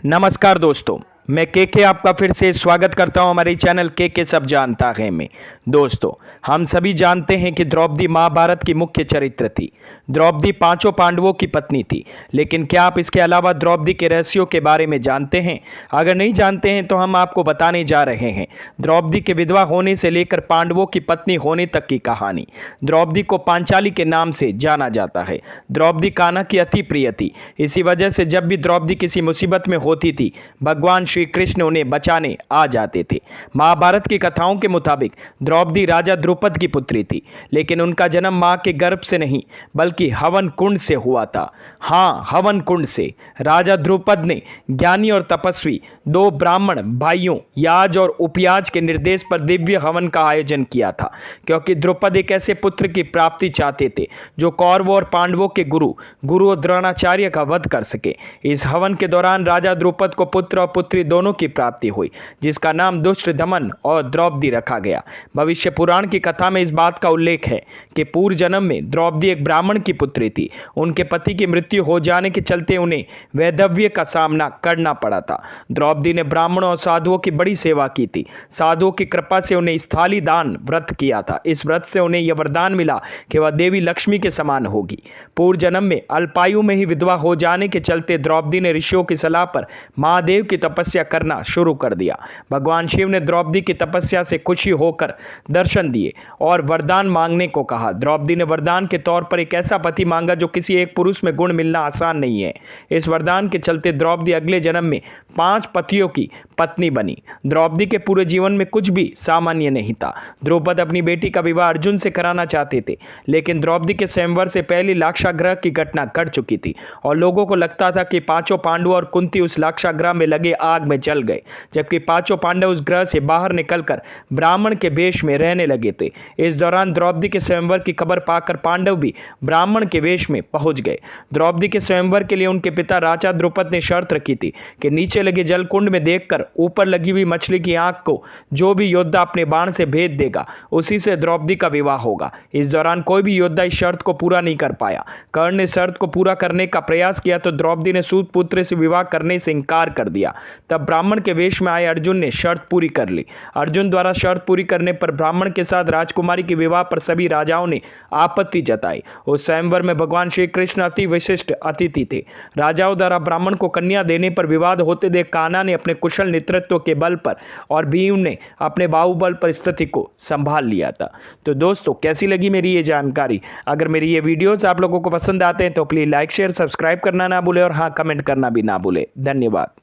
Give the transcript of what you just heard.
नमस्कार दोस्तों, मैं के आपका फिर से स्वागत करता हूं हमारे चैनल के सब जानता है में। दोस्तों, हम सभी जानते हैं कि द्रौपदी महाभारत की मुख्य चरित्र थी। द्रौपदी पांचों पांडवों की पत्नी थी, लेकिन क्या आप इसके अलावा द्रौपदी के रहस्यों के बारे में जानते हैं? अगर नहीं जानते हैं तो हम आपको बताने जा रहे हैं द्रौपदी के विधवा होने से लेकर पांडवों की पत्नी होने तक की कहानी। द्रौपदी को पांचाली के नाम से जाना जाता है। द्रौपदी कान्हा की अति प्रिय थी। इसी वजह से जब भी द्रौपदी किसी मुसीबत में होती थी, भगवान श्री कृष्ण उन्हें बचाने आ जाते थे। महाभारत की कथाओं के मुताबिक द्रौपदी राजा द्रुपद की पुत्री थी, लेकिन उनका जन्म मां के गर्भ से नहीं बल्कि हवन कुंड से हुआ था। हाँ, हवन कुंड से। राजा द्रुपद ने ज्ञानी और तपस्वी दो ब्राह्मण भाइयों याज और उपयाज के निर्देश पर दिव्य हवन का आयोजन किया था, क्योंकि द्रुपद एक ऐसे पुत्र की प्राप्ति चाहते थे जो कौरवों और पांडवों के गुरु द्रोणाचार्य का वध कर सके। इस हवन के दौरान राजा द्रुपद को पुत्र और पुत्री दोनों की प्राप्ति हुई, जिसका नाम दुष्टदमन और द्रौपदी रखा गया। भविष्य पुराण की कथा में इस बात का उल्लेख है कि पूर्व जन्म में द्रौपदी एक ब्राह्मण की पुत्री थी। उनके पति की मृत्यु हो जाने के चलते उन्हें वैधव्य का सामना करना पड़ा था। द्रौपदी ने ब्राह्मणों और साधुओं की बड़ी सेवा की थी। साधुओं की कृपा से उन्हें स्थली दान व्रत किया था। इस व्रत से उन्हें यह वरदान मिला कि वह देवी लक्ष्मी के समान होगी। पूर्व जन्म में अल्पायु में ही विधवा हो जाने के चलते द्रौपदी ने ऋषियों की सलाह पर महादेव की तपस्या करना शुरू कर दिया। भगवान शिव ने द्रौपदी की तपस्या से खुशी होकर दर्शन दिए और वरदान मांगने को कहा। द्रौपदी ने वरदान के तौर पर एक ऐसा पति मांगा जो किसी एक पुरुष में गुण मिलना आसान नहीं है। इस वरदान के चलते द्रौपदी अगले जन्म में 5 पतियों की पत्नी बनी। द्रौपदी के पूरे जीवन में कुछ भी सामान्य नहीं था। द्रुपद अपनी बेटी का विवाह अर्जुन से कराना चाहते थे, लेकिन द्रौपदी के स्वयंवर से पहले लाक्षागृह की घटना घट चुकी थी और लोगों को लगता था कि पांचों पांडव और कुंती उस लाक्षागृह में लगे आग में जल गए, जबकि पांचों पांडव उस ग्रह से बाहर निकलकर ब्राह्मण के वेश में रहने लगे थे। इस दौरान द्रौपदी के स्वयंवर की खबर पाकर पांडव भी ब्राह्मण के वेश में पहुंच गए। द्रौपदी के स्वयंवर के लिए उनके पिता राजा द्रुपद ने शर्त रखी थी कि नीचे लगे जलकुंड में देखकर ऊपर लगी हुई मछली की आंख को जो भी योद्धा अपने बाण से भेद देगा, उसी से द्रौपदी का विवाह होगा। इस दौरान कोई भी योद्धा इस शर्त को पूरा नहीं कर पाया। कर्ण ने शर्त को पूरा करने का प्रयास किया तो द्रौपदी ने सूत पुत्र से विवाह करने से इंकार कर दिया। तब ब्राह्मण के वेश में आए अर्जुन ने शर्त पूरी कर ली। अर्जुन द्वारा शर्त पूरी करने पर ब्राह्मण के साथ राजकुमारी के विवाह पर सभी राजाओं ने आपत्ति जताई। उस स्वयंवर में भगवान श्री कृष्ण अति विशिष्ट अतिथि थे। राजाओं द्वारा ब्राह्मण को कन्या देने पर विवाद होते देख कान्हा ने अपने कुशल नेतृत्व के बल पर और भीम ने अपने बाहुबल पर स्थिति को संभाल लिया था। तो दोस्तों, कैसी लगी मेरी ये जानकारी? अगर मेरी ये वीडियोस आप लोगों को पसंद आते हैं तो प्लीज लाइक शेयर सब्सक्राइब करना ना भूले और हाँ, कमेंट करना भी ना भूले। धन्यवाद।